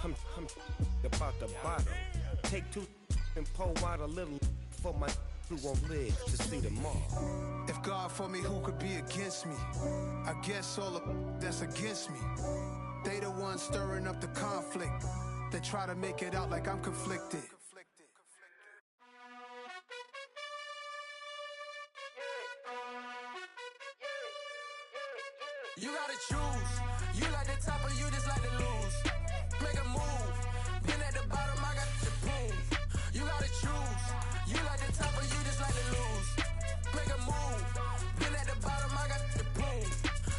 I'm about the bottom. Take two and pour out a little for my who won't live to see tomorrow. If God for me, who could be against me? I guess all the that's against me. They the ones stirring up the conflict. They try to make it out like I'm conflicted. You gotta choose. You like the top or you just like to lose. Make a move. Been at the bottom, I got the prove. You gotta choose. You like the top or you just like to lose. Make a move. Been at the bottom, I got the prove.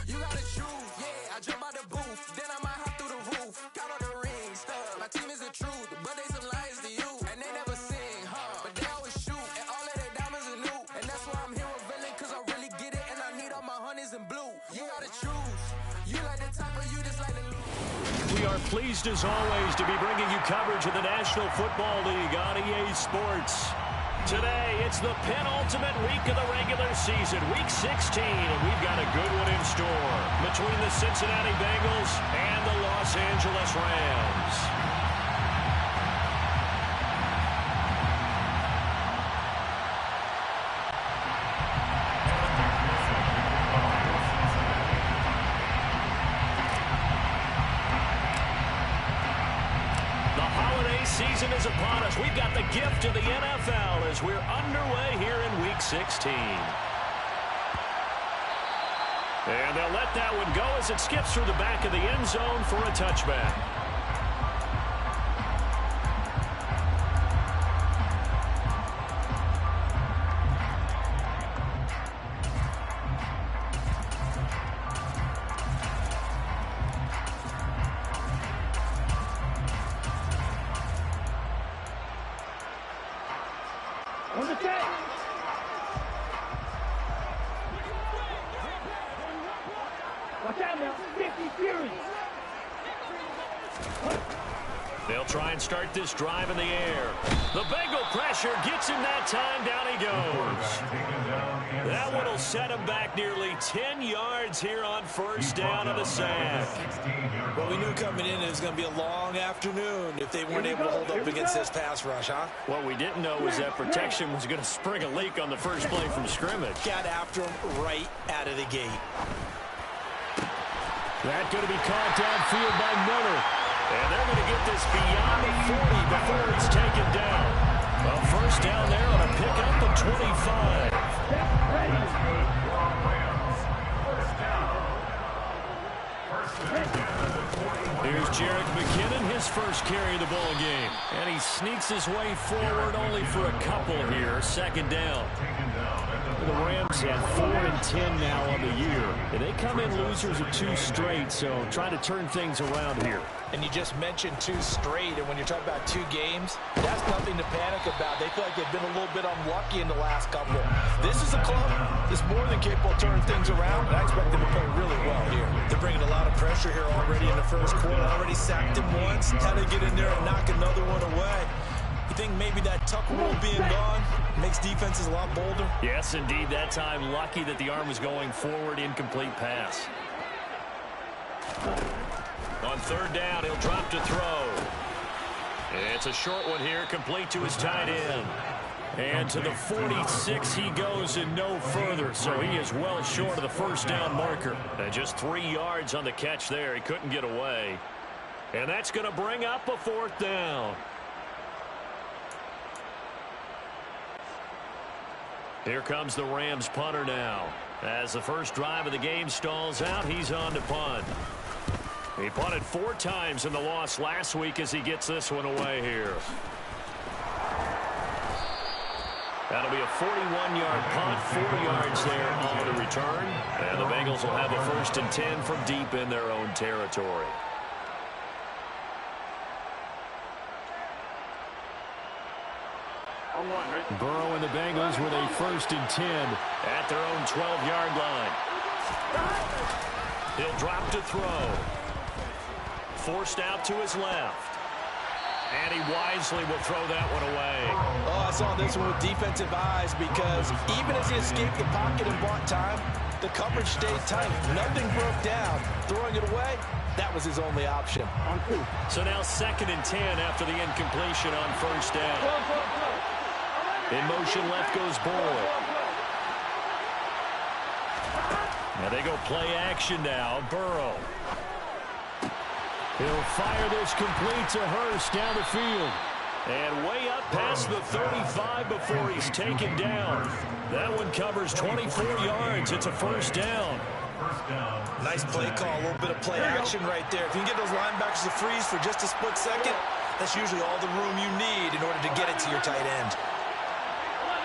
You gotta choose. Yeah, I jump out the booth. Then I might hop through the roof. Count on the rings. My team is the truth, but they some liars to you. And they never sing, huh? But they always shoot. And all of their diamonds are new. And that's why I'm here with villain, cause I really get it. And I need all my honeys in blue. You gotta choose. You like the top or you just like the lose. We are pleased as always to be bringing you coverage of the National Football League on EA Sports. Today, it's the penultimate week of the regular season, week 16, and we've got a good one in store between the Cincinnati Bengals and the Los Angeles Rams. Season is upon us. We've got the gift of the NFL as we're underway here in Week 16. And they'll let that one go as it skips through the back of the end zone for a touchback. They'll try and start this drive in the air. The Bengal pressure gets him that time. Down he goes. That one will set him back nearly 10 yards here on first down of the sack. Well, we knew coming in it was going to be a long afternoon if they weren't able to hold up against this pass rush, huh? What we didn't know was that protection was going to spring a leak on the first play from scrimmage. Got after him right out of the gate. That's going to be caught downfield by Miller. And they're going to get this beyond the 40 before it's taken down. A first down there on a pickup of 25. Here's Jerick McKinnon, his first carry of the ball game. And he sneaks his way forward only for a couple here. Second down. The Rams have 4-10 now on the year. And they come in losers of 2 straight, so trying to turn things around here. And you just mentioned 2 straight, and when you're talking about 2 games, that's nothing to panic about. They feel like they've been a little bit unlucky in the last couple. This is a club that's more than capable of turning things around, and I expect them to play really well here. They're bringing a lot of pressure here already in the first quarter. Already sacked him once, had to get in there and knock another one away. You think maybe that tuck rule being gone makes defenses a lot bolder? Yes, indeed. That time, lucky that the arm was going forward, incomplete pass. On third down, he'll drop to throw. It's a short one here, complete to his tight end. And to the 46 he goes and no further, so he is well short of the first down marker. And just 3 yards on the catch there. He couldn't get away. And that's going to bring up a fourth down. Here comes the Rams punter now. As the first drive of the game stalls out, he's on to punt. He punted 4 times in the loss last week as he gets this one away here. That'll be a 41-yard punt, 4 yards there on the return. And the Bengals will have a 1st and 10 from deep in their own territory. Burrow and the Bengals with a 1st and 10 at their own 12-yard line. He'll drop to throw. Forced out to his left. And he wisely will throw that one away. Oh, I saw this one with defensive eyes because even as he escaped the pocket and bought time, the coverage stayed tight. Nothing broke down. Throwing it away, that was his only option. So now 2nd and 10 after the incompletion on 1st down. In motion left goes Burrow. Now they go play action now. Burrow. He'll fire this complete to Hurst down the field. And way up past the 35 before he's taken down. That one covers 24 yards. It's a 1st down. Nice play call, a little bit of play action right there. If you can get those linebackers to freeze for just a split second, that's usually all the room you need in order to get it to your tight end.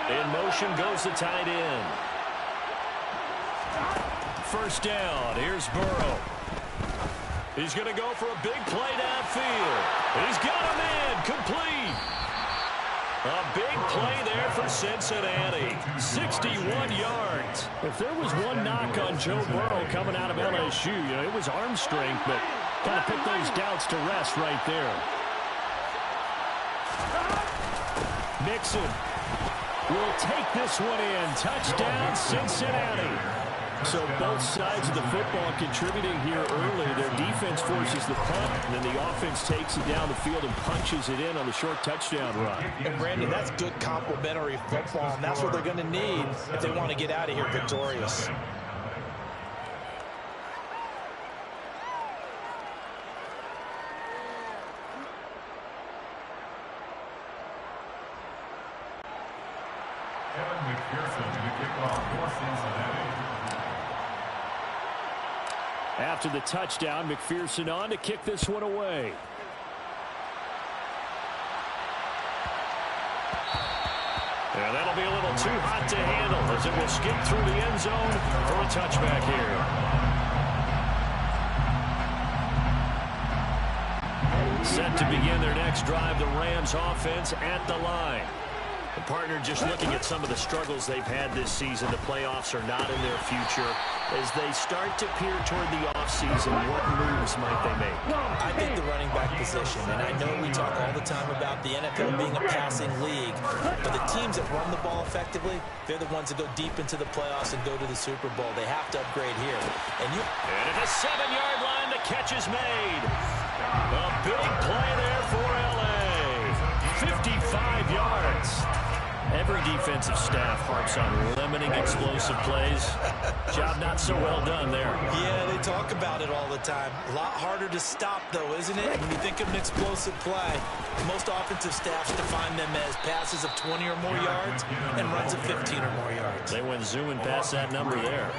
In motion goes the tight end. 1st down. Here's Burrow. He's going to go for a big play downfield. He's got him in. Complete. A big play there for Cincinnati. 61 yards. If there was one knock on Joe Burrow coming out of LSU, it was arm strength, but kind of put those doubts to rest right there. Mixon will take this one in. Touchdown, Cincinnati. So both sides of the football contributing here early. Their defense forces the punt, and then the offense takes it down the field and punches it in on the short touchdown run. And, Brandon, that's good complementary football, and that's what they're going to need if they want to get out of here victorious. After the touchdown, McPherson on to kick this one away. Yeah, that'll be a little too hot to handle as it will skip through the end zone for a touchback here. Set to begin their next drive, the Rams offense at the line. The partner just looking at some of the struggles they've had this season. The playoffs are not in their future. As they start to peer toward the offseason, what moves might they make? I think the running back position, and I know we talk all the time about the NFL being a passing league, but the teams that run the ball effectively, they're the ones that go deep into the playoffs and go to the Super Bowl. They have to upgrade here. And at the 7-yard line, the catch is made. A big play there for L.A. 55 yards. Every defensive staff harps on limiting explosive plays. Job not so well done there. Yeah, they talk about it all the time. A lot harder to stop, though, isn't it? When you think of an explosive play, most offensive staffs define them as passes of 20 or more yards and runs of 15 or more yards. They went zooming past that number there.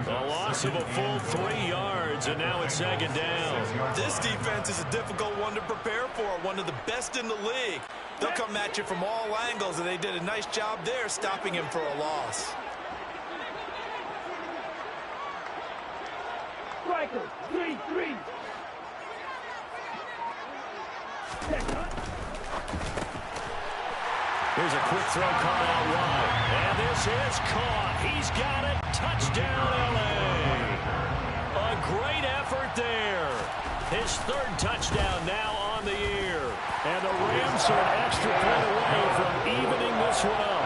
A loss of a full 3 yards, and now it's 2nd down. This defense is a difficult one to prepare for, one of the best in the league. They'll come at you from all angles, and they did a nice job there stopping him for a loss. Striker, 3-3. Here's a quick throw caught out wide. And this is caught. He's got it. Touchdown, L.A. A great effort there. His 3rd touchdown now on the year. And the Rams are an extra point away from evening this one up.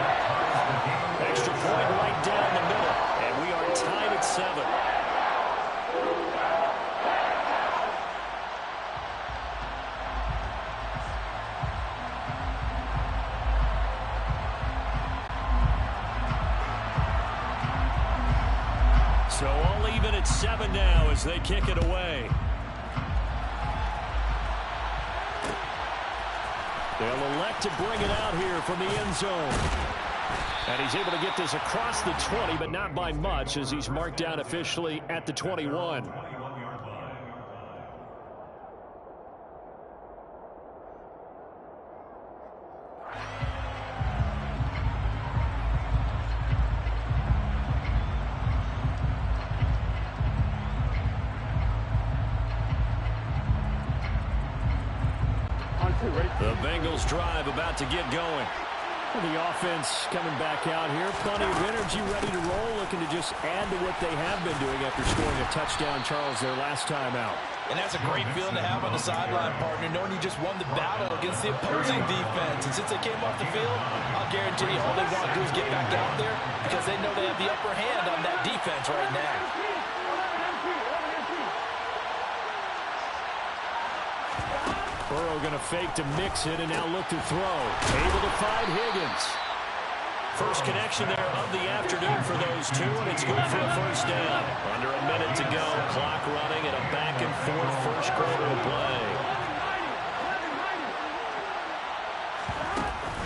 Extra point right down the middle. And we are tied at 7. So all even at 7 now as they kick it away. They'll elect to bring it out here from the end zone. And he's able to get this across the 20, but not by much as he's marked down officially at the 21. The Bengals drive about to get going. The offense coming back out here. Plenty of energy, ready to roll, looking to just add to what they have been doing after scoring a touchdown, Charles, their last time out. And that's a great feeling to have on the sideline, partner, knowing you just won the battle against the opposing defense. And since they came off the field, I'll guarantee you all they want to do is get back out there because they know they have the upper hand on that defense right now. Burrow going to fake to mix it and now look to throw. Able to find Higgins. First connection there of the afternoon for those two, and it's good for a first down. Under a minute to go, clock running, and a back-and-forth first quarter of play.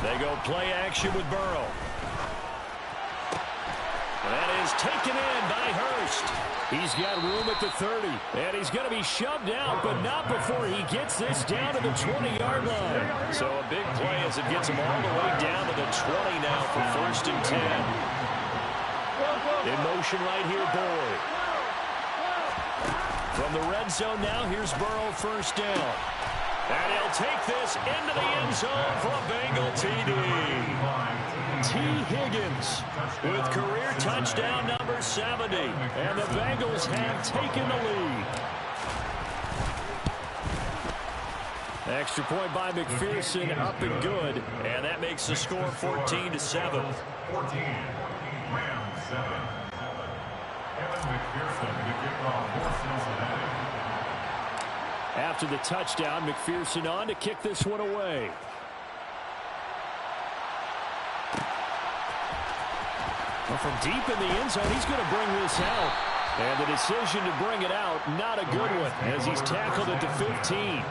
They go play action with Burrow. That is taken in by Hurst. He's got room at the 30, and he's going to be shoved out, but not before he gets this down to the 20-yard line. So a big play as it gets him all the way down to the 20 now for first and 10. In motion right here, Boyd. From the red zone now, here's Burrow first down. And he'll take this into the end zone for a Bengal TD. T. Higgins with career touchdown number 70. And the Bengals have taken the lead. Extra point by McPherson, up and good. And that makes the score 14-7. 14, Rams 7. Kevin McPherson to kick off for Cincinnati. After the touchdown, McPherson on to kick this one away. Well, from deep in the end zone, he's going to bring this out. And the decision to bring it out, not a good one, as he's tackled at the 15. At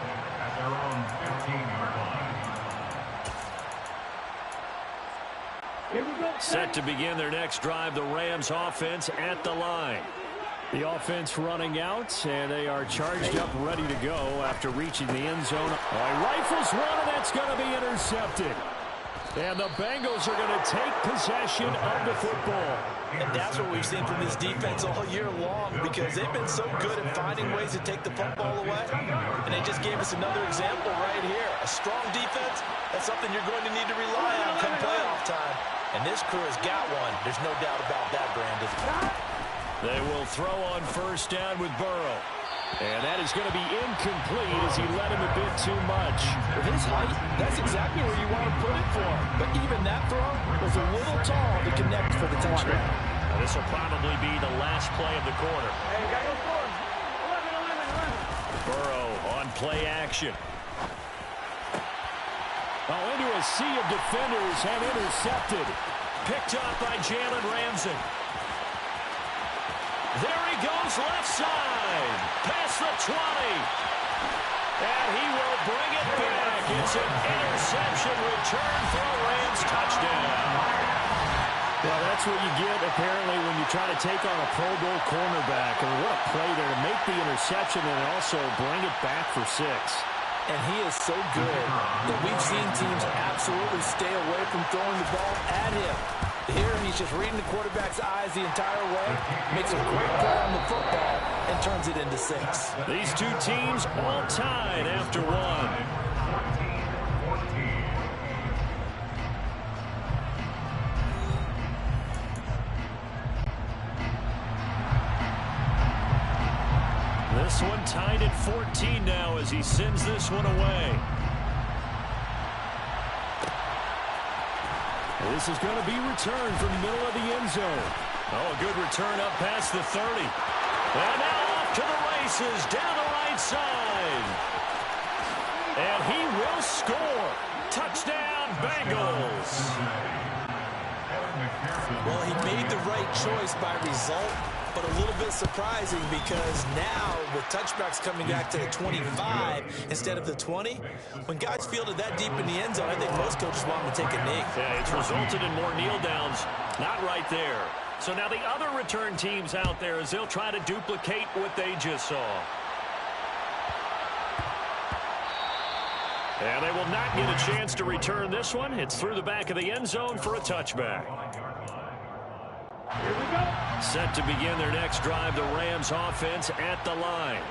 their own 15-yard line. Set to begin their next drive, the Rams offense at the line. The offense running out, and they are charged up, ready to go after reaching the end zone. Rifles one, and that's going to be intercepted. And the Bengals are going to take possession of the football. And that's what we've seen from this defense all year long, because they've been so good at finding ways to take the football away. And they just gave us another example right here. A strong defense, that's something you're going to need to rely on come playoff time. And this crew has got one. There's no doubt about that, Brandon. They will throw on first down with Burrow. And that is going to be incomplete as he led him a bit too much. With his height, that's exactly where you want to put it for him. But even that throw was a little tall to connect for the touchdown. Now this will probably be the last play of the quarter. Hey, we got to go score. 11. Burrow on play action. Oh, into a sea of defenders and intercepted. Picked up by Jalen Ramsey. There he goes, left side, past the 20. And he will bring it back. It's an interception return for a Rams touchdown. Well, that's what you get, apparently, when you try to take on a Pro Bowl cornerback. I mean, what a play there to make the interception and also bring it back for 6. And he is so good that we've seen teams absolutely stay away from throwing the ball at him. Here, he's just reading the quarterback's eyes the entire way, makes a great play on the football, and turns it into 6. These two teams all tied after one. This one tied at 14 now as he sends this one away. This is going to be returned from the middle of the end zone. Oh, a good return up past the 30. And now off to the races down the right side. And he will score. Touchdown, Bengals. Well, he made the right choice by result, but a little bit surprising because now with touchbacks coming back to the 25 instead of the 20, when guys fielded that deep in the end zone, I think most coaches want them to take a knee. Yeah, it's resulted in more kneel downs. Not right there. So now the other return teams out there as they'll try to duplicate what they just saw. And they will not get a chance to return this one. It's through the back of the end zone for a touchback. Here we go. Set to begin their next drive, the Rams offense at the line.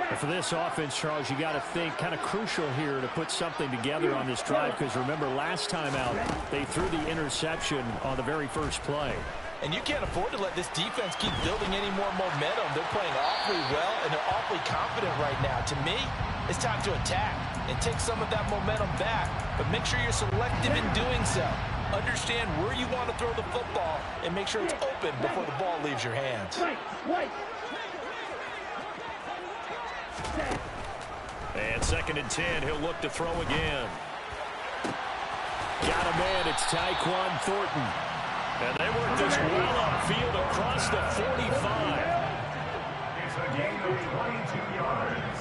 And for this offense, Charles, you got to think kind of crucial here to put something together on this drive, because remember last time out they threw the interception on the very first play. And you can't afford to let this defense keep building any more momentum. They're playing awfully well, and they're awfully confident right now. To me, it's time to attack and take some of that momentum back, but make sure you're selective in doing so. Understand where you want to throw the football and make sure it's open before the ball leaves your hands. Wait. And 2nd and 10, he'll look to throw again. Got a man, it's Tyquan Thornton. And they work this well upfield across the 45. It's a gain of 22 yards.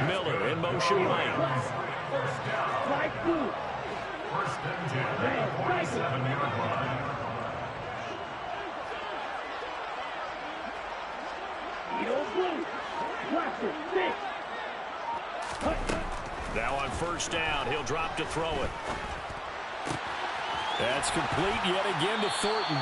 Miller in motion right. First down. First and 10 at the 47-yard line. Now on first down, he'll drop to throw it. That's complete yet again to Thornton.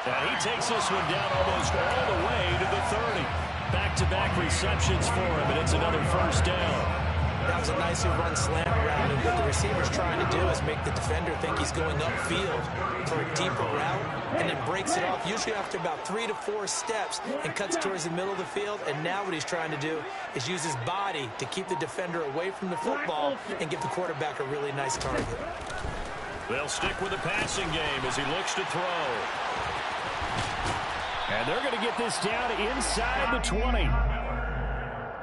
And he takes this one down almost all the way to the 30. Back-to-back receptions for him, and it's another first down. That was a nicely run slant route, and what the receiver's trying to do is make the defender think he's going upfield for a deeper route, and then breaks it off, usually after about 3 to 4 steps, and cuts towards the middle of the field. And now what he's trying to do is use his body to keep the defender away from the football and give the quarterback a really nice target. They'll stick with the passing game as he looks to throw. And they're going to get this down inside the 20.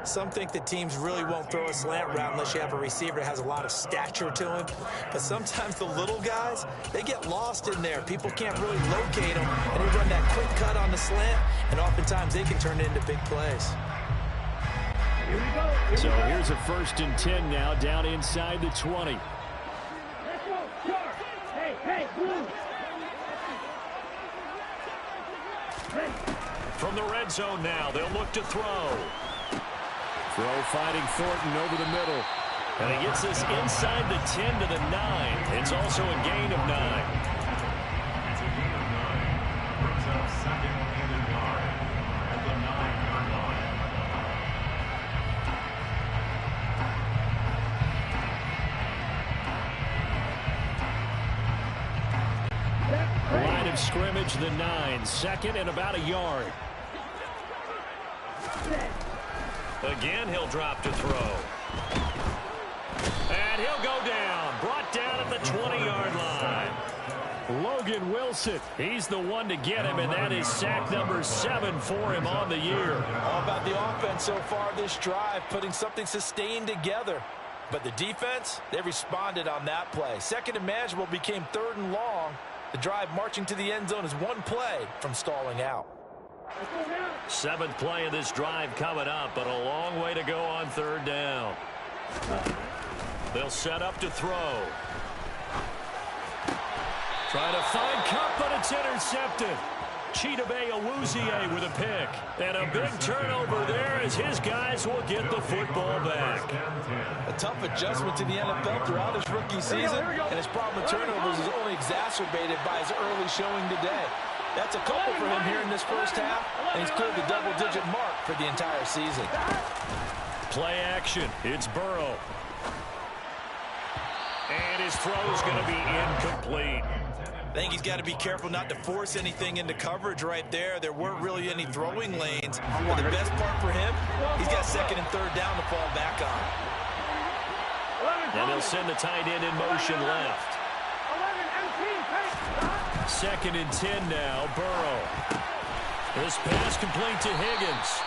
Some think that teams really won't throw a slant route unless you have a receiver that has a lot of stature to him. But sometimes the little guys, they get lost in there. People can't really locate them, and they run that quick cut on the slant, and oftentimes they can turn it into big plays. So here's a 1st and 10 now, down inside the 20. From the red zone now, they'll look to throw. Throw finding Thornton over the middle. And he gets this inside the 10 to the 9. It's also a gain of 9. It's a gain of 9. Brings up 2nd and a yard at the 9-yard line. Line of scrimmage, the 9. 2nd and about a yard. Again, he'll drop to throw. And he'll go down. Brought down at the 20-yard line. Logan Wilson, he's the one to get him, and that is sack number 7 for him on the year. All about the offense so far this drive, putting something sustained together. But the defense, they responded on that play. 2nd and manageable became 3rd and long. The drive marching to the end zone is one play from stalling out. 7th play of this drive coming up, but a long way to go on 3rd down. They'll set up to throw. Trying to find Cup, but it's intercepted. Chidobe Awuzie with a pick. And a big turnover there as his guys will get the football back. A tough adjustment to the NFL throughout his rookie season, and his problem with turnovers is only exacerbated by his early showing today. That's a couple for him here in this first half, and he's cleared the double-digit mark for the entire season. Play action. It's Burrow. And his throw's going to be incomplete. I think he's got to be careful not to force anything into coverage right there. There weren't really any throwing lanes. But the best part for him, he's got 2nd and 3rd down to fall back on. And he'll send the tight end in motion left. 2nd and 10 now, Burrow. This pass complete to Higgins.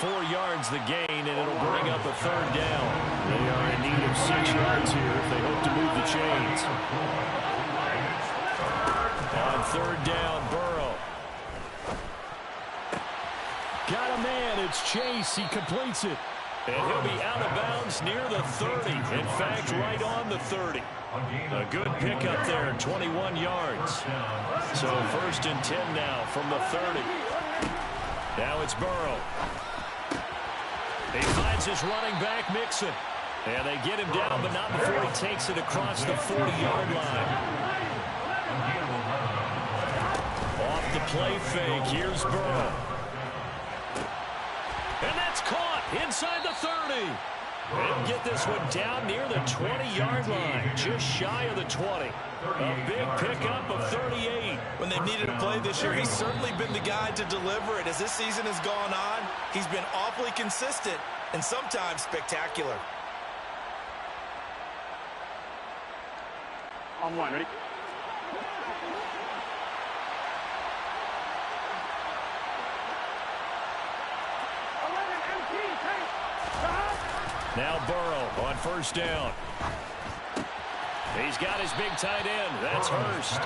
4 yards the gain, and it'll bring up a 3rd down. They are in need of 6 yards here if they hope to move the chains. On 3rd down, Burrow. Got a man, it's Chase, he completes it. And he'll be out of bounds near the 30. In fact, right on the 30. A good pickup there, 21 yards. So 1st and 10 now from the 30. Now it's Burrow. He finds his running back, Mixon. And they get him down, but not before he takes it across the 40-yard line. Off the play fake, here's Burrow. And that's caught inside the 30. They'll get this one down near the 20-yard line, just shy of the 20. A big pickup of 38. When they've needed a play this year, he's certainly been the guy to deliver it. As this season has gone on, he's been awfully consistent and sometimes spectacular. On 1, ready? Now Burrow on first down. He's got his big tight end. That's Hurst.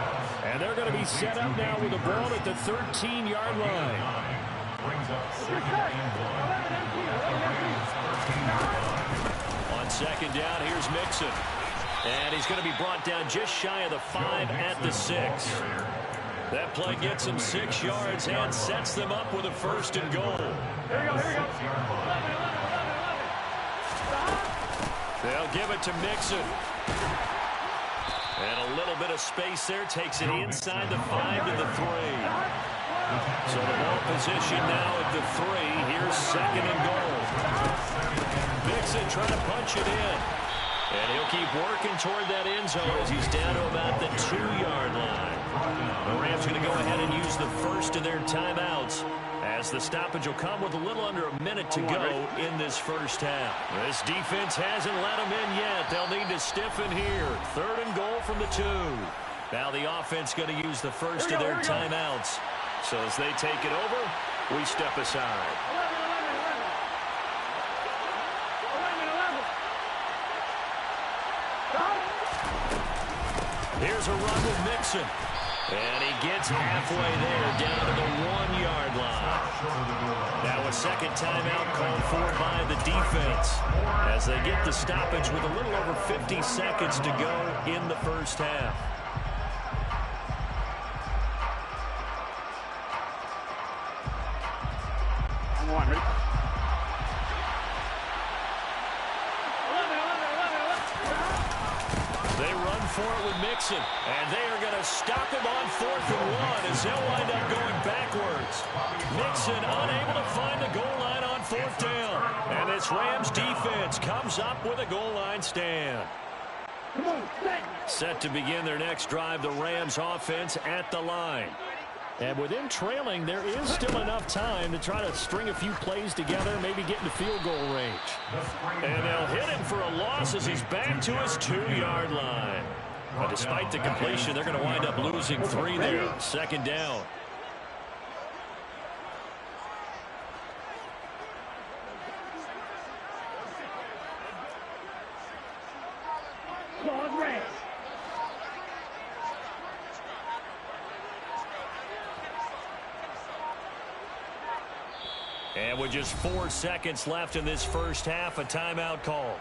And they're going to be set up now with the ball at the 13-yard line. On second down, here's Mixon. And he's going to be brought down just shy of the 5 at the 6. That play gets him 6 yards and sets them up with a first and goal. Here we go. They'll give it to Mixon. And a little bit of space there takes it inside the 5 to the 3. So the ball position now at the 3. Here's second and goal. Mixon trying to punch it in. And he'll keep working toward that end zone as he's down to about the 2-yard line. The Rams going to go ahead and use the first of their timeouts, as the stoppage will come with a little under a minute to go in this first half. This defense hasn't let them in yet. They'll need to stiffen here. Third and goal from the 2. Now the offense going to use the first of their timeouts. So as they take it over, we step aside. Here's a run with Mixon. And he gets halfway there, down to the 1-yard line. Now a second timeout called for by the defense, as they get the stoppage with a little over 50 seconds to go in the first half. They run for it with Mixon, and they are going to stop him on 4th and 1 as he'll wind up going backwards. Mixon unable to find the goal line on 4th down, and this Rams defense comes up with a goal line stand. Set to begin their next drive, the Rams offense at the line. And with him trailing, there is still enough time to try to string a few plays together, maybe get into field goal range. And they'll hit him for a loss as he's back to his 2-yard line. But despite the completion, they're going to wind up losing 3 there. Second down. And with just 4 seconds left in this first half, a timeout call.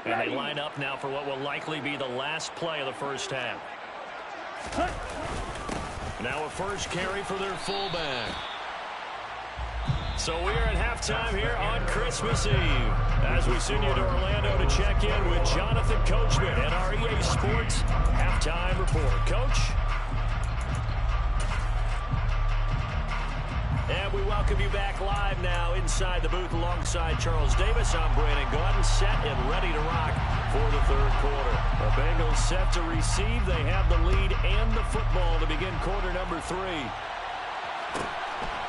And they line up now for what will likely be the last play of the first half. Now a first carry for their fullback. So we are at halftime here on Christmas Eve, as we send you to Orlando to check in with Jonathan Coachman and our EA Sports Halftime Report. Coach? And we welcome you back live now inside the booth alongside Charles Davis. I'm Brandon Gordon, set and ready to rock for the third quarter. The Bengals set to receive. They have the lead and the football to begin quarter number 3.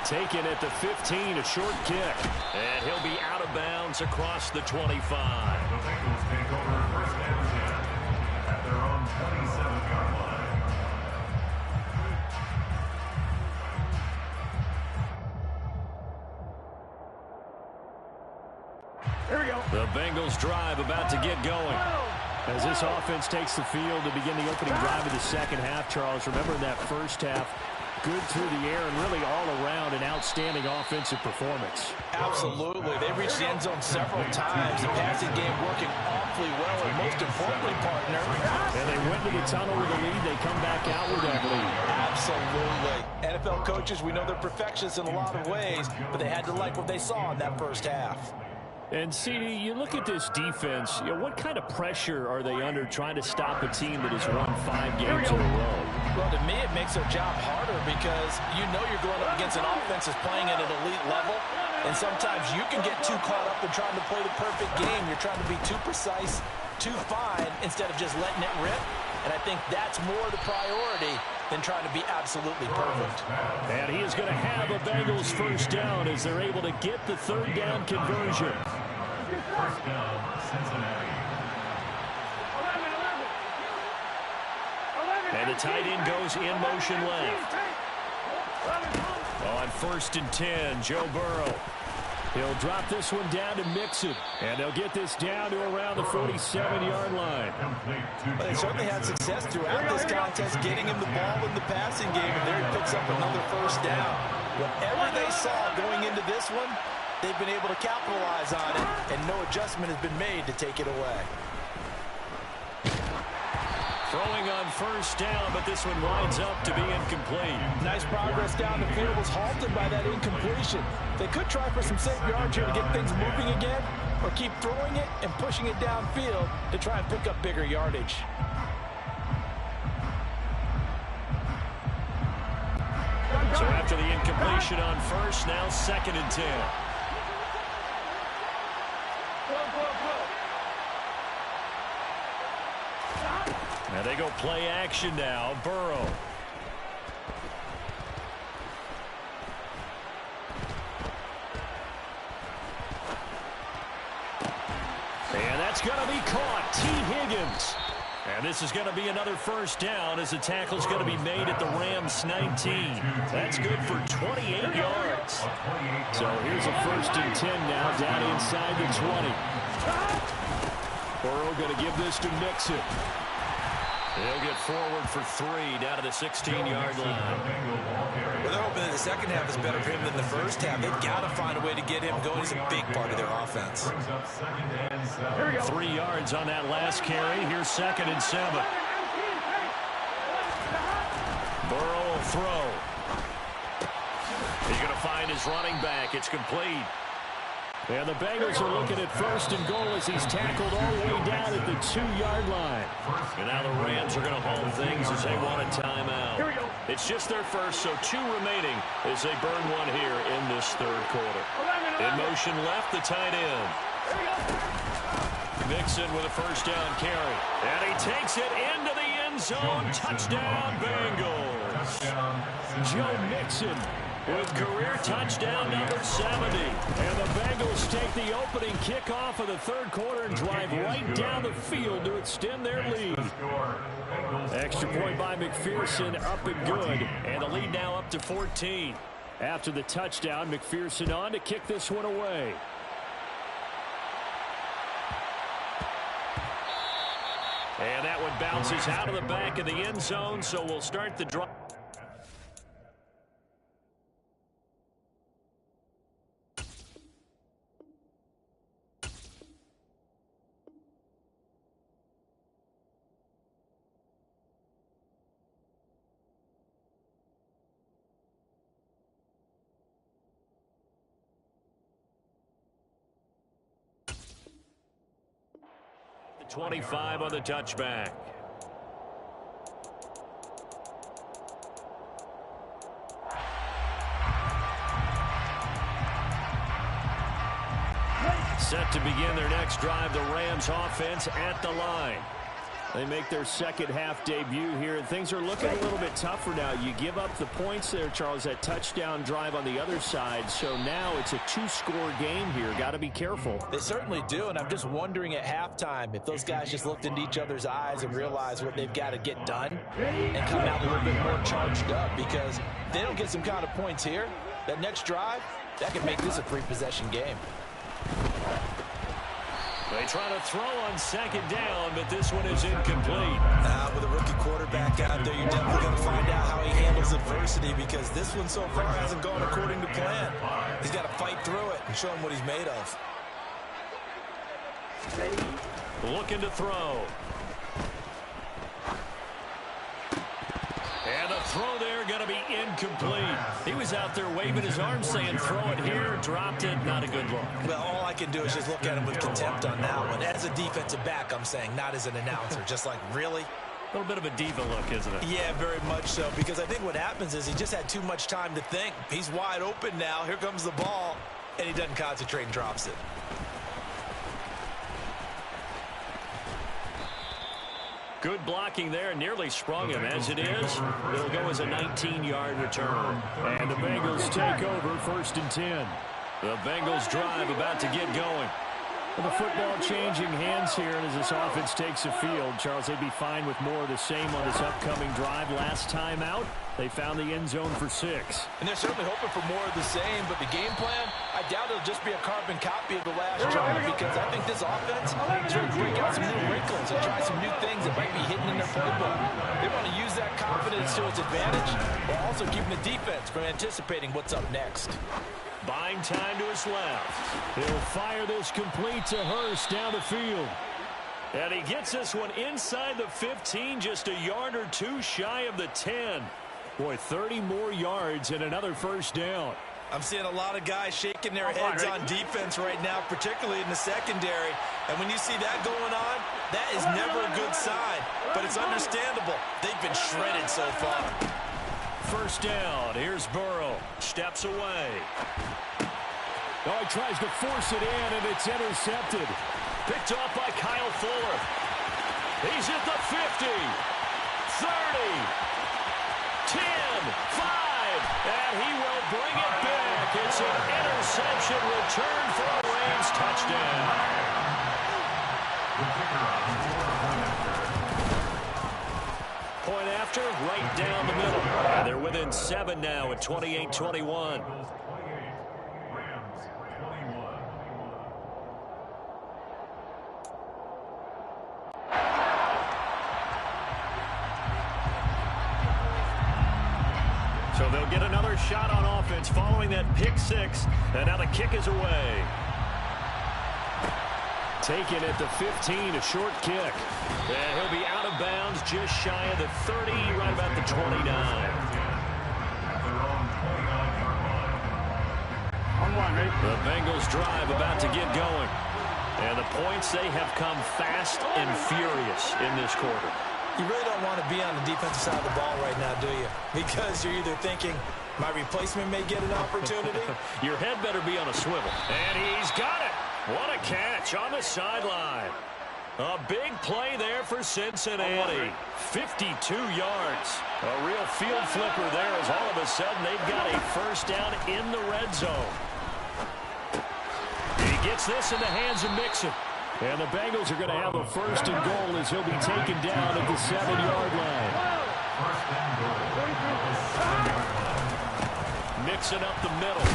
Taken at the 15, a short kick. And he'll be out of bounds across the 25. The Bengals take over first and 10 at their own 27-yard line. Here we go. The Bengals drive about to get going. As this offense takes the field to begin the opening drive of the second half, Charles, remember in that first half, good through the air and really all around an outstanding offensive performance. Absolutely. They reached the end zone several times. The passing game working awfully well, and most importantly, partner. And they went to the tunnel with a lead. They come back out with that lead. Absolutely. NFL coaches, we know they're perfectionists in a lot of ways, but they had to like what they saw in that first half. And, CD, you look at this defense, what kind of pressure are they under trying to stop a team that has won 5 games in a row? Well, to me, it makes their job harder because you know you're going up against an offense that's playing at an elite level, and sometimes you can get too caught up in trying to play the perfect game. You're trying to be too precise, too fine, instead of just letting it rip. And I think that's more the priority than trying to be absolutely perfect. And he is going to have a Bengals first down as they're able to get the third down conversion. First down, Cincinnati. And the tight end goes in motion left. On 1st and 10, Joe Burrow. He'll drop this one down to Mixon, and they'll get this down to around the 47-yard line. Well, they certainly had success throughout this contest getting him the ball in the passing game, and there he picks up another first down. Whatever they saw going into this one, they've been able to capitalize on it, and no adjustment has been made to take it away. Throwing on 1st down, but this one winds up to be incomplete. Nice progress down the field was halted by that incompletion. They could try for some safe yards here to get things moving again, or keep throwing it and pushing it downfield to try and pick up bigger yardage. So after the incompletion on 1st, now 2nd and 10. Now they go play action now. Burrow. And that's going to be caught. T. Higgins. And this is going to be another 1st down as the tackle's going to be made at the Rams 19. That's good for 28 yards. So here's a 1st and 10 now down inside the 20. Burrow going to give this to Mixon. He'll get forward for 3 down to the 16-yard line. Well, they're hoping that the second half is better for him than the first half. They've got to find a way to get him going. He's a big part of their offense. 3 yards on that last carry. Here's 2nd and 7. Burrow will throw. He's going to find his running back. It's complete. And the Bengals are looking at 1st and goal as he's tackled all the way down at the 2-yard line. And now the Rams are going to hold things as they want a timeout. It's just their first, so 2 remaining as they burn one here in this 3rd quarter. In motion left, the tight end. Mixon with a 1st down carry. And he takes it into the end zone. Touchdown, Bengals. Joe Mixon with career touchdown number 70. And the Bengals take the opening kickoff of the 3rd quarter and drive right down the field to extend their lead. Extra point by McPherson, up and good. And the lead now up to 14. After the touchdown, McPherson on to kick this one away. And that one bounces out of the back of the end zone, so we'll start the drive. The 25 on the touchback. Set to begin their next drive, the Rams offense at the line. They make their second half debut here, and things are looking a little bit tougher now. You give up the points there, Charles, that touchdown drive on the other side. So now it's a 2-score game here. Got to be careful. They certainly do, and I'm just wondering at halftime if those guys just looked into each other's eyes and realized what they've got to get done and come out a little bit more charged up, because if they don't get some kind of points here, that next drive, that could make this a 3-possession game. They try to throw on 2nd down, but this one is incomplete. With a rookie quarterback out there, you're definitely going to find out how he handles adversity, because this one so far hasn't gone according to plan. He's got to fight through it and show him what he's made of. Looking to throw. And the throw there going to be incomplete. He was out there waving his arms saying throw it here, dropped it, not a good look. Well, all I can do is just look at him with contempt on that one. As a defensive back, I'm saying, not as an announcer. Just like, really? A little bit of a diva look, isn't it? Yeah, very much so, because I think what happens is he just had too much time to think. He's wide open now. Here comes the ball, and he doesn't concentrate and drops it. Good blocking there, nearly sprung him. As it is, it'll go as a 19-yard return. And the Bengals take over 1st and 10. The Bengals drive about to get going. Well, the football changing hands here, and as this offense takes the field, Charles, they'd be fine with more of the same on this upcoming drive. Last time out, They found the end zone for 6. And they're certainly hoping for more of the same, but the game plan, I doubt it'll just be a carbon copy of the last drive, because I think this offense is ready to break out some new wrinkles and try some new things that might be hidden in their playbook. They want to use that confidence to its advantage, while also keeping the defense from anticipating what's up next. Buying time to his left. He'll fire this complete to Hurst down the field. And he gets this one inside the 15, just a yard or two shy of the 10. Boy, 30 more yards and another first down. I'm seeing a lot of guys shaking their heads on defense right now, particularly in the secondary. And when you see that going on, that is never a good sign. But it's understandable. They've been shredded so far. First down. Here's Burrow. Steps away. Oh, he tries to force it in, and it's intercepted. Picked off by Kyle Fuller. He's at the 50. 30. 10, 5, and he will bring it back. It's an interception return for a Rams touchdown. Point after, right down the middle. And they're within 7 now at 28-21. So they'll get another shot on offense following that pick 6. And now the kick is away. Taken at the 15, a short kick. And he'll be out of bounds just shy of the 30, right about the 29. The Bengals drive about to get going. And the points, they have come fast and furious in this quarter. You really don't want to be on the defensive side of the ball right now, do you? Because you're either thinking, my replacement may get an opportunity. Your head better be on a swivel. And he's got it. What a catch on the sideline. A big play there for Cincinnati. 52 yards. A real field flipper there as all of a sudden they've got a first down in the red zone. He gets this in the hands of Mixon. And the Bengals are going to have a first and goal as he'll be taken down at the 7-yard line. Mixon up the middle.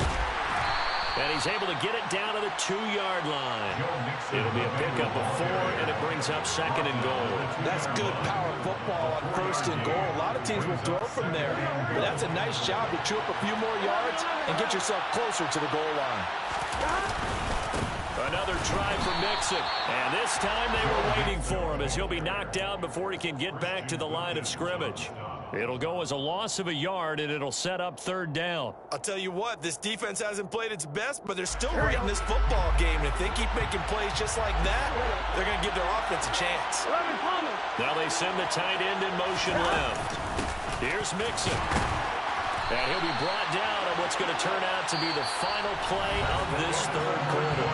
And he's able to get it down to the 2-yard line. It'll be a pickup of 4, and it brings up second and goal. That's good power football on first and goal. A lot of teams will throw from there. But that's a nice job to chew up a few more yards and get yourself closer to the goal line. Another try for Mixon. And this time they were waiting for him as he'll be knocked out before he can get back to the line of scrimmage. It'll go as a loss of a yard, and it'll set up third down. I'll tell you what, this defense hasn't played its best, but they're still right in this football game. And if they keep making plays just like that, they're going to give their offense a chance. Now they send the tight end in motion left. Here's Mixon. And he'll be brought down on what's going to turn out to be the final play of this third quarter.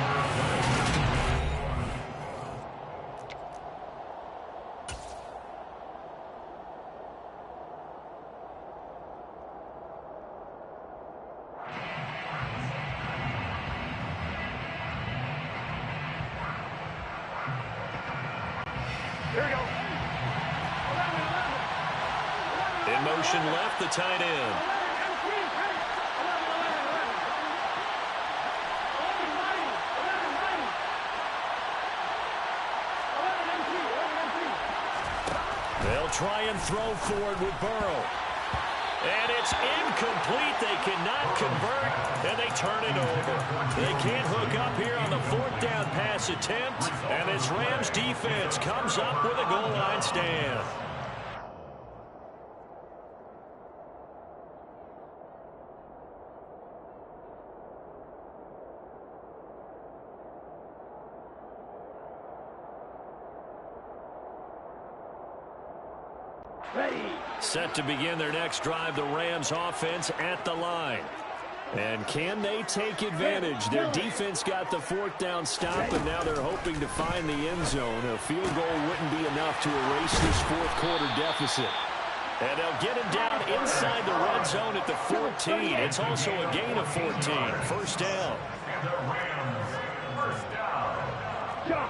Here we go. In motion left, the tight end. They'll try and throw forward with Burrow. And it's incomplete. They cannot convert, and they turn it over. They can't hook up here on the 4th down pass attempt, and this Rams defense comes up with a goal line stand. Set to begin their next drive, the Rams offense at the line. And can they take advantage? Their defense got the 4th down stop, and now they're hoping to find the end zone. A field goal wouldn't be enough to erase this 4th quarter deficit. And they'll get him down inside the red zone at the 14. It's also a gain of 14. First down. And the Rams, first down.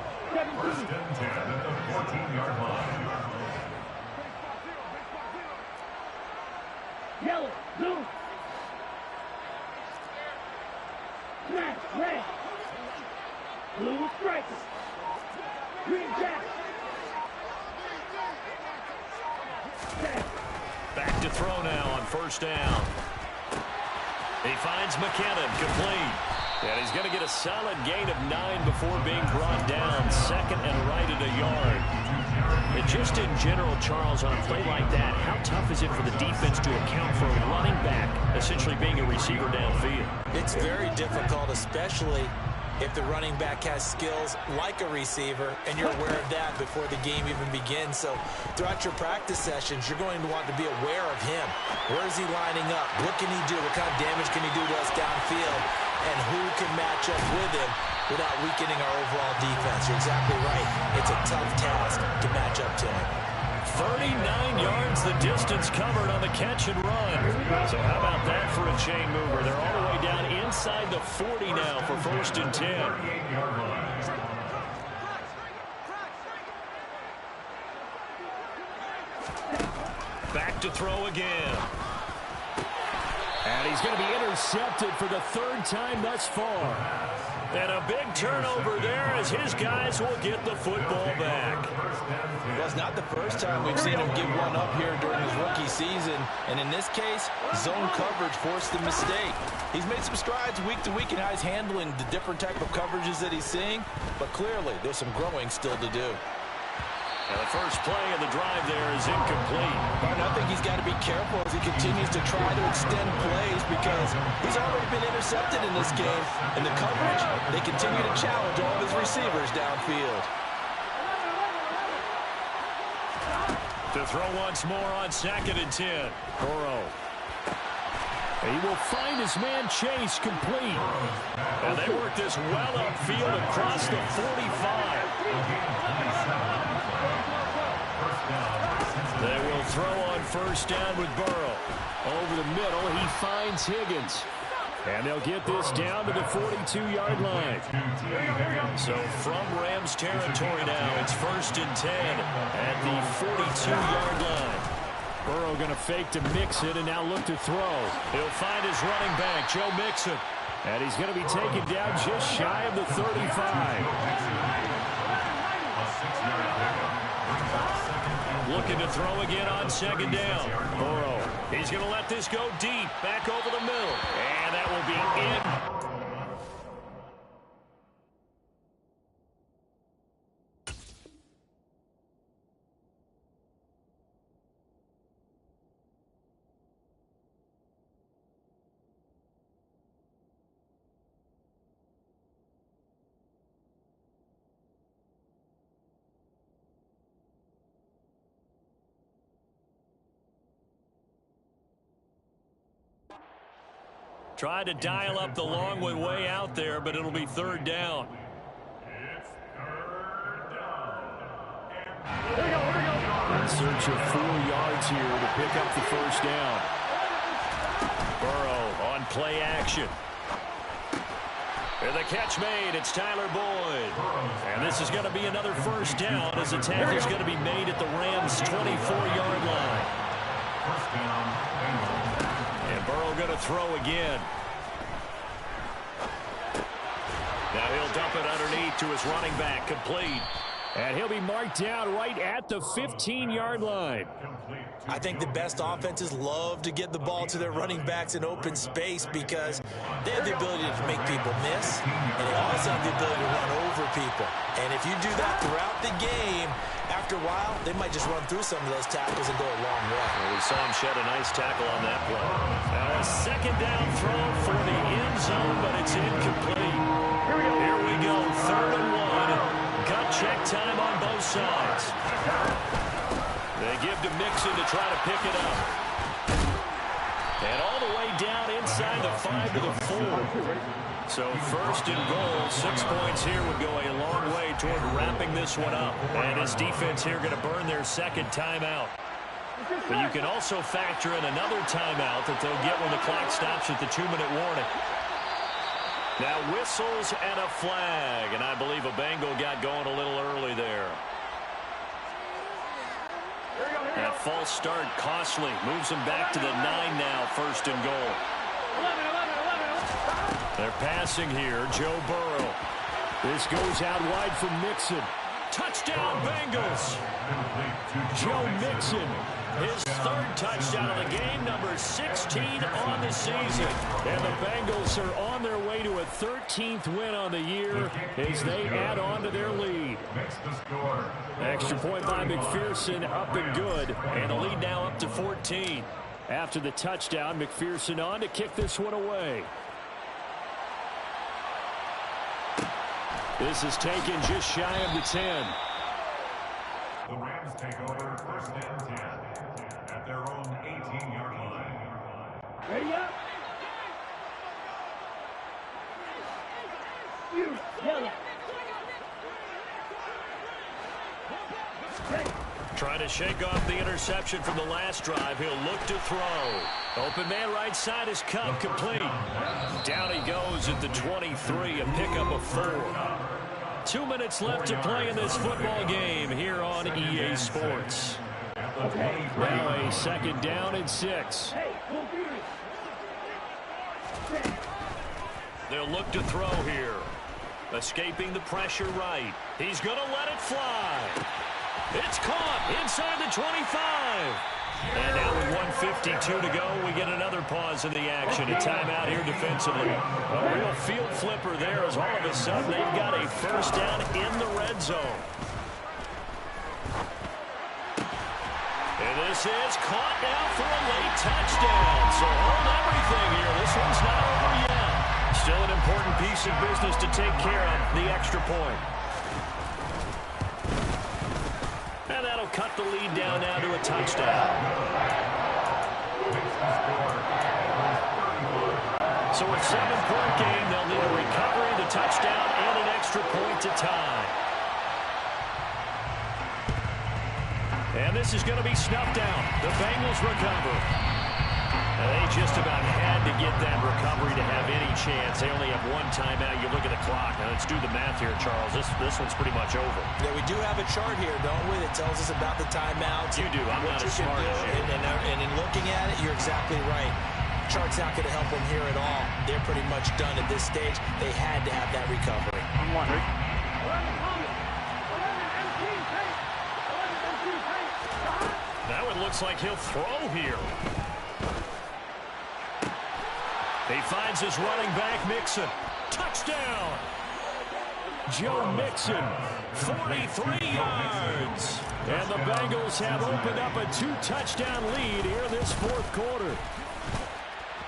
First and 10 at the 14-yard line. Yellow, blue. Smash, red. Blue strike. Green jack. Back to throw now on first down. He finds McKinnon, complete. And he's going to get a solid gain of 9 before being brought down. Second and right at a yard. And just in general, Charles, on a play like that, how tough is it for the defense to account for a running back essentially being a receiver downfield? It's very difficult, especially if the running back has skills like a receiver, and you're aware of that before the game even begins. So throughout your practice sessions, you're going to want to be aware of him. Where is he lining up? What can he do? What kind of damage can he do to us downfield? And who can match up with him without weakening our overall defense? You're exactly right. It's a tough task to match up to him. 39 yards the distance covered on the catch and run. So how about that for a chain mover? They're all the way down inside the 40 now for first and 10. Back to throw again. And he's going to be intercepted for the third time thus far. And a big turnover there as his guys will get the football back. Well, it's not the first time we've seen him give one up here during his rookie season. And in this case, zone coverage forced the mistake. He's made some strides week to week in how he's handling the different type of coverages that he's seeing. But clearly, there's some growing still to do. And the first play of the drive there is incomplete. And I think he's got to be careful as he continues to try to extend plays because he's already been intercepted in this game. And the coverage, they continue to challenge all of his receivers downfield. To throw once more on second and 10. Burrow. He will find his man Chase complete. And they work this well upfield across the 45. They will throw on first down with Burrow. Over the middle, he finds Higgins. And they'll get this down to the 42-yard line. So from Rams territory now, it's first and 10 at the 42-yard line. Burrow going to fake to Mixon and now look to throw. He'll find his running back, Joe Mixon. And he's going to be taken down just shy of the 35. Looking to throw again on second down. Burrow. He's going to let this go deep. Back over the middle. And that will be in. Tried to dial up the long way out there, but it'll be third down. It's third down. In search of 4 yards here to pick up the first down. Burrow on play action. And the catch made. It's Tyler Boyd. And this is going to be another first down as the tackle is going to be made at the Rams' 24-yard line. First down. And Burrow going to throw again. Now he'll dump it underneath to his running back, complete. And he'll be marked down right at the 15-yard line. I think the best offenses love to get the ball to their running backs in open space because they have the ability to make people miss, and they also have the ability to run over people. And if you do that throughout the game, after a while, they might just run through some of those tackles and go a long way. Well, we saw him shed a nice tackle on that play. Now a second down throw for the end zone, but it's incomplete. Here we go, third and 1. Gut check time on both sides. They give to Mixon to try to pick it up. And all the way down inside the 5 to the 4. So first and goal, 6 points here would go a long way toward wrapping this one up. And his defense here going to burn their second timeout. But you can also factor in another timeout that they'll get when the clock stops at the 2-minute warning. Now whistles and a flag, and I believe a Bengal got going a little early there. That false start costly. Moves them back to the 9 now, 1st and goal. 11. They're passing here. Joe Burrow. This goes out wide from Mixon. Touchdown, Bengals. Joe Mixon, his 3rd touchdown of the game, number 16 on the season. And the Bengals are on their way to a 13th win on the year as they add on to their lead. Extra point by McPherson, up and good. And the lead now up to 14. After the touchdown, McPherson on to kick this one away. This is taken just shy of the 10. The Rams take over 1st and 10 at their own 18-yard line. Ready up. You yell it. Trying to shake off the interception from the last drive. He'll look to throw. Open man right side is Cup, complete. Down he goes at the 23, a pickup of 4. 2 minutes left to play in this football game here on EA Sports. Now a 2nd down and 6. They'll look to throw here. Escaping the pressure right. He's going to let it fly. It's caught inside the 25. And now with 1:52 to go, we get another pause in the action. A timeout here defensively. A real field flipper there as all of a sudden they've got a 1st down in the red zone. And this is caught now for a late touchdown. So hold everything here. This one's not over yet. Still an important piece of business to take care of, the extra point. And that'll cut the lead down now to a touchdown. So a 7-point game, they'll need a recovery, the touchdown, and an extra point to tie. And this is going to be snuffed out. The Bengals recover. And they just about had to get that recovery to have any chance. They only have 1 timeout. You look at the clock. Now let's do the math here, Charles. This one's pretty much over. Yeah, we do have a chart here, don't we, that tells us about the timeouts. You do. I'm not as smart as you. And in looking at it, you're exactly right. Chart's not going to help them here at all. They're pretty much done at this stage. They had to have that recovery. I'm wondering. Now it looks like he'll throw here. He finds his running back, Mixon. Touchdown! Joe Mixon, 43 yards. And the Bengals have opened up a 2-touchdown lead here this 4th quarter.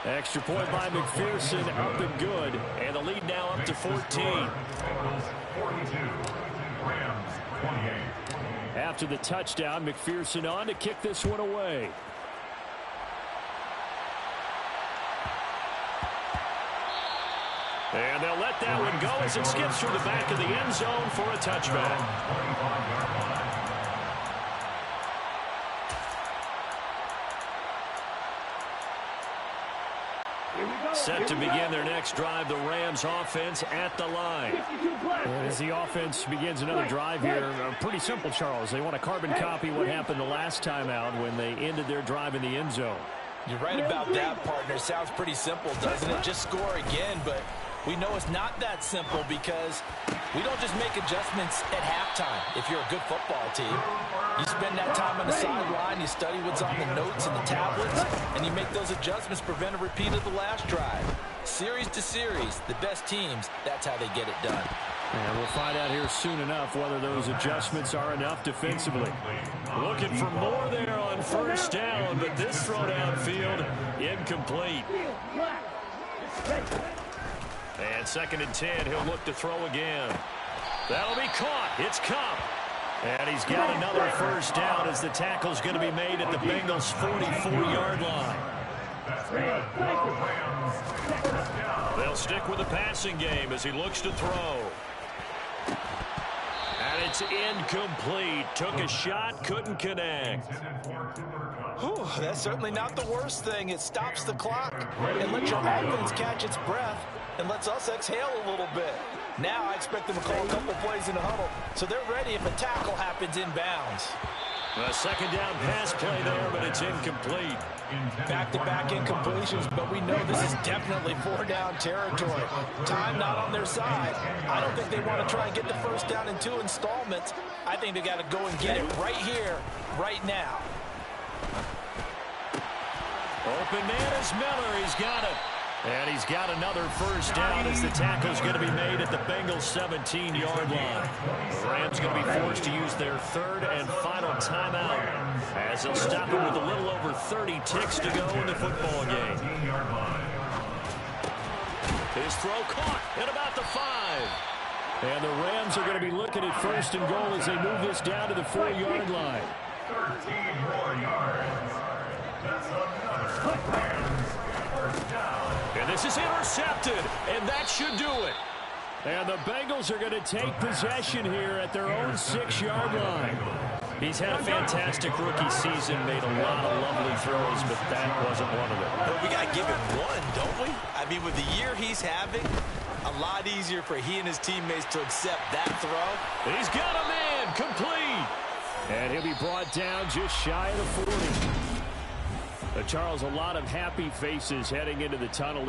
Extra point by McPherson, up and good. And the lead now up to 14. Bengals 42, Rams 28. After the touchdown, McPherson on to kick this one away. And they'll let that one go as it skips through the back of the end zone for a touchback. Set to begin their next drive, the Rams offense at the line. And as the offense begins another drive here, pretty simple, Charles. They want to carbon copy what happened the last time out when they ended their drive in the end zone. You're right about that, partner. Sounds pretty simple, doesn't it? Just score again, but we know it's not that simple because we don't just make adjustments at halftime if you're a good football team. You spend that time on the sideline, you study what's on the notes and the tablets, and you make those adjustments to prevent a repeat of the last drive. Series to series, the best teams, that's how they get it done. And we'll find out here soon enough whether those adjustments are enough defensively. Looking for more there on 1st down, but this throw downfield incomplete. And 2nd and 10, he'll look to throw again. That'll be caught. It's Cup. And he's got another 1st down as the tackle's going to be made at the Bengals' 44-yard line. They'll stick with the passing game as he looks to throw. And it's incomplete. Took a shot, couldn't connect. Whew, that's certainly not the worst thing. It stops the clock and lets your offense catch its breath and lets us exhale a little bit. Now I expect them to call a couple plays in the huddle so they're ready if a tackle happens inbounds. A second down pass play there, but it's incomplete. Back-to-back incompletions, but we know this is definitely four-down territory. Time not on their side. I don't think they want to try and get the first down in 2 installments. I think they got to go and get it right here, right now. Open man is Miller. He's got it. And he's got another first down as the tackle's going to be made at the Bengals' 17-yard line. The Rams going to be forced to use their third and final timeout as they'll stop it with a little over 30 ticks to go in the football game. His throw caught at about the 5. And the Rams are going to be looking at first and goal as they move this down to the 4-yard line. 13 more yards. That's another Rams first down. And this is intercepted, and that should do it. And the Bengals are going to take possession here at their own 6-yard line. He's had a fantastic rookie season, made a lot of lovely throws, but that wasn't one of them. But we got to give him one, don't we? I mean, with the year he's having, a lot easier for he and his teammates to accept that throw. He's got a man, complete. And he'll be brought down just shy of the 40. Charles, a lot of happy faces heading into the tunnel.